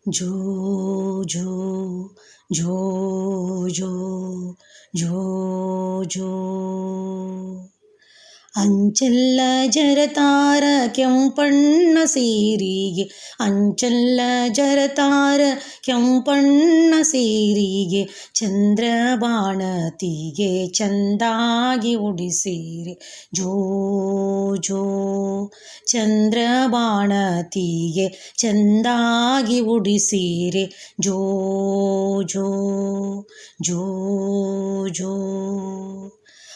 ಜೋ ಜೋ ಜೋ ಜೋ ಜೋ ಜೋ ಅಂಚೆಲ್ಲ ಜರತಾರ ಕೆಂಪಣ್ಣ ಸೀರಿಗೆ, ಅಂಚೆಲ್ಲ ಜರತಾರ ಕೆಂಪಣ್ಣ ಸೀರಿಗೆ, ಚಂದ್ರಬಾಣತಿಗೆ ಚಂದಾಗಿ ಉಡಿಸೀರೆ. ಜೋ ಜೋ ಚಂದ್ರಬಾಣತಿಗೆ ಚಂದಾಗಿ ಉಡಿಸೀರೆ. ಜೋ ಜೋ ಜೋ ಜೋ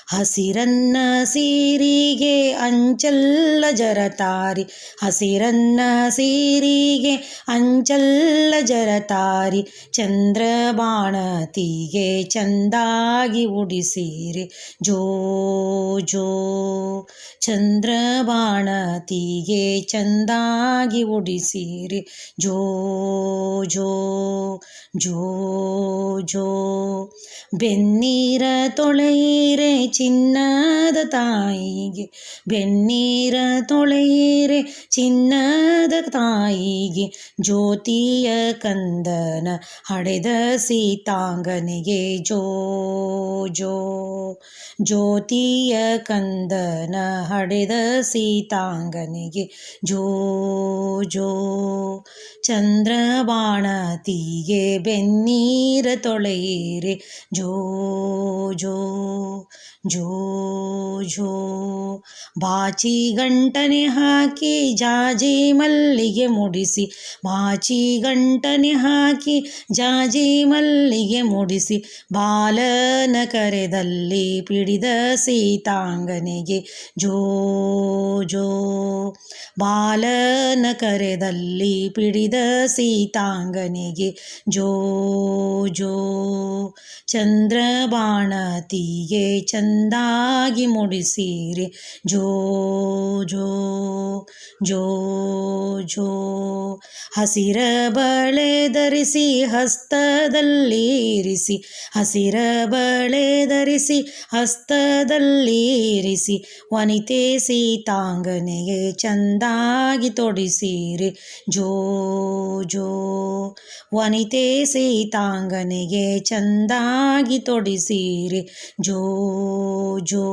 ಹಸಿರನ್ನ ಸೀರಿಗೆ ಅಂಚೆಲ್ಲ ಜರತಾರಿ, ಹಸಿರನ್ನ ಸೀರಿಗೆ ಅಂಚೆಲ್ಲ ಜರತಾರಿ, ಚಂದ್ರಬಾಣತಿಗೆ ಚಂದಾಗಿ ಉಡಿಸೀರೆ. ಜೋ ಜೋ ಚಂದ್ರಬಾಣತಿಗೆ ಚಂದಾಗಿ ಉಡಿಸೀರೆ. ಜೋ ಜೋ ಜೋ ಜೋ ಬೆನ್ನೀರ ತೊಳೆಯಿರೆ ಚಿನ್ನದ ತಾಯಿಗೆ, ಬೆನ್ನೀರ ತೊಳೆಯಿರೆ ಚಿನ್ನದ ತಾಯಿಗೆ, ಜ್ಯೋತಿಯ ಕಂದನ ಹಡೆದ ಸೀತಾಂಗನಿಗೆ. ಜೋ ಜೋ ಜ್ಯೋತಿಯ ಕಂದನ ಹಡೆದ ಸೀತಾಂಗನಿಗೆ. ಜೋ ಜೋ ಚಂದ್ರಬಾಣತಿಗೆ ಬೆನ್ನೀರ ತೊಳೆಯಿರೆ. ಜೋ ಜೋ ಜೋ ಜೋ ಬಾಚಿ ಗಂಟನೆ ಹಾಕಿ ಜಾಜಿ ಮಲ್ಲಿಗೆ ಮುಡಿಸಿ, ಬಾಚಿ ಗಂಟನೆ ಹಾಕಿ ಜಾಜಿ ಮಲ್ಲಿಗೆ ಮುಡಿಸಿ, ಬಾಲನ ಕರೆದಲ್ಲಿ ಪಿಡಿದ ಸೀತಾಂಗನಿಗೆ. ಜೋ ಜೋ ಬಾಲನ ಕರೆದಲ್ಲಿ ಪಿಡಿದ ಸೀತಾಂಗನಿಗೆ. ಜೋ ಜೋ ಚಂದ್ರಬಾಣತಿಗೆ ಚಂದಾಗಿ ಮುಡಿಸೀರೆ. ಜೋ ಜೋ ಜೋ ಜೋ ಹಸಿರ ಬಳೆ ಧರಿಸಿ ಹಸ್ತದಲ್ಲಿ ಇರಿಸಿ, ಹಸಿರ ಬಳೆ ಧರಿಸಿ ಹಸ್ತದಲ್ಲಿ ಇರಿಸಿ, ವನಿತೆ ಸೀತಾಂಗನಿಗೆ ಚಂದಾಗಿ ತೊಡಿಸೀರೆ. ಜೋ ಜೋ ವನಿತೆ ಸೀತಾಂಗನಿಗೆ ಚಂದಾಗಿ ತೊಡಿಸೀರೆ. ಜೋ ಜೋ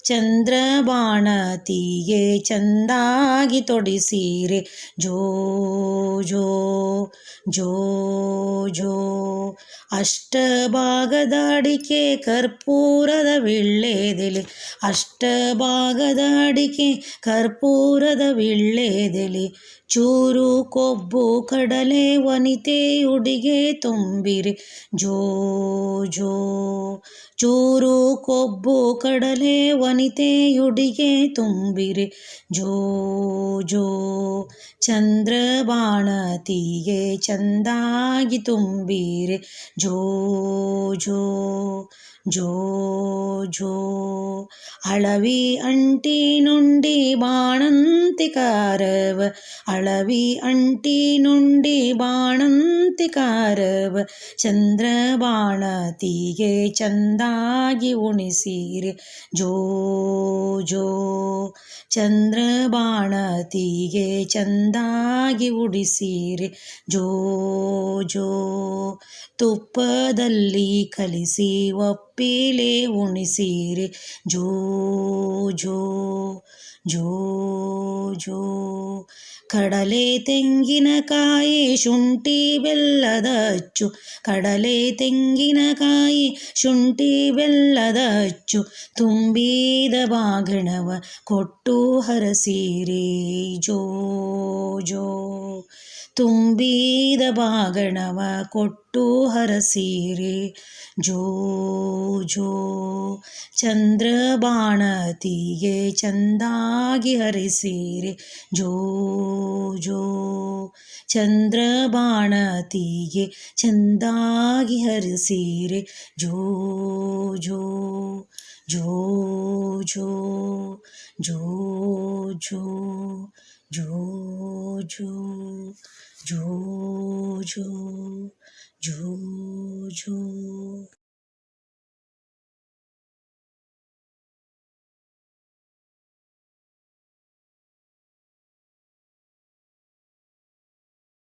ಚಂದ್ರಬಾಣತಿಗೆ ಚಂದಾಗಿ ತೊಡಿಸೀರೆ. ಜೋ ಜೋ ಜೋ ಜೋ ಅಷ್ಟಭಾಗದ ಅಡಿಕೆ ಕರ್ಪೂರದ ವೀಳ್ಯದೆಲೆ, ಅಷ್ಟಭಾಗದ ಅಡಿಕೆ ಕರ್ಪೂರದ ವೀಳ್ಯದೆಲೆ, ಚೂರು ಕೊಬ್ಬು ಕಡಲೆ ವನಿತೆ ಉಡಿಗೆ ತುಂಬಿರೆ. ಜೋ ಜೋ ಚೂರು ಕೊಬ್ಬು ಕಡಲೆ ವನಿತೆಯುಡಿಗೆ ತುಂಬಿರೆ. ಜೋ ಜೋ ಚಂದ್ರಬಾಣತಿಗೆ ಚಂದಾಗಿ ತುಂಬಿರೆ. ಜೋ ಜೋ ಜೋ ಜೋ ಅಳವಿ ಅಂಟಿ ನುಂಡಿ ಬಾಣಂತಿ ಕಾರವ, ಅಳವಿ ಅಂಟಿ ನುಂಡಿ ಬಾಣಂತಿ ಕಾರವ, ಚಂದ್ರಬಾಣತಿಗೆ ಚಂದಾಗಿ ಉಣಿಸೀರೆ. ಜೋ ಜೋ ಚಂದ್ರಬಾಣತಿಗೆ ಚಂದಾಗಿ ಉಡಿಸೀರೆ. ಜೋ ಜೋ ತುಪ್ಪದಲ್ಲಿ ಕಲಿಸಿ ಒಪ್ಪಿಲೆ ಉಣಿಸೀರೆ. ಜೋ ಜೋ ಜೋ ಜೋ ಕಡಲೆ ತೆಂಗಿನಕಾಯಿ ಶುಂಠಿ ಬೆಲ್ಲದ ಅಚ್ಚು, ಕಡಲೆ ತೆಂಗಿನಕಾಯಿ ಶುಂಠಿ ಬೆಲ್ಲದ ಅಚ್ಚು, ತುಂಬಿದ ಬಾಗಿಣವ ಕೊಟ್ಟು ಹರಸೀರೆ. ಜೋ ಜೋ ತುಂಬಿದ ಬಾಗಣವ ಕೊಟ್ಟು ಹರಸೀರೆ. ಜೋ ಜೋ ಚಂದ್ರಬಾಣತಿಗೆ ಚಂದಾಗಿ ಹರಿಸೀರೆ. ಜೋ ಜೋ ಚಂದ್ರಬಾಣತಿಗೆ ಚಂದಾಗಿ ಹರಿಸೀರೆ. ಜೋ ಜೋ ಜೋ ಜೋ ಜೋ ಜೋ ಜೋ ಜೋ ಜೋ ಜೋ ಜೋ ಜೋ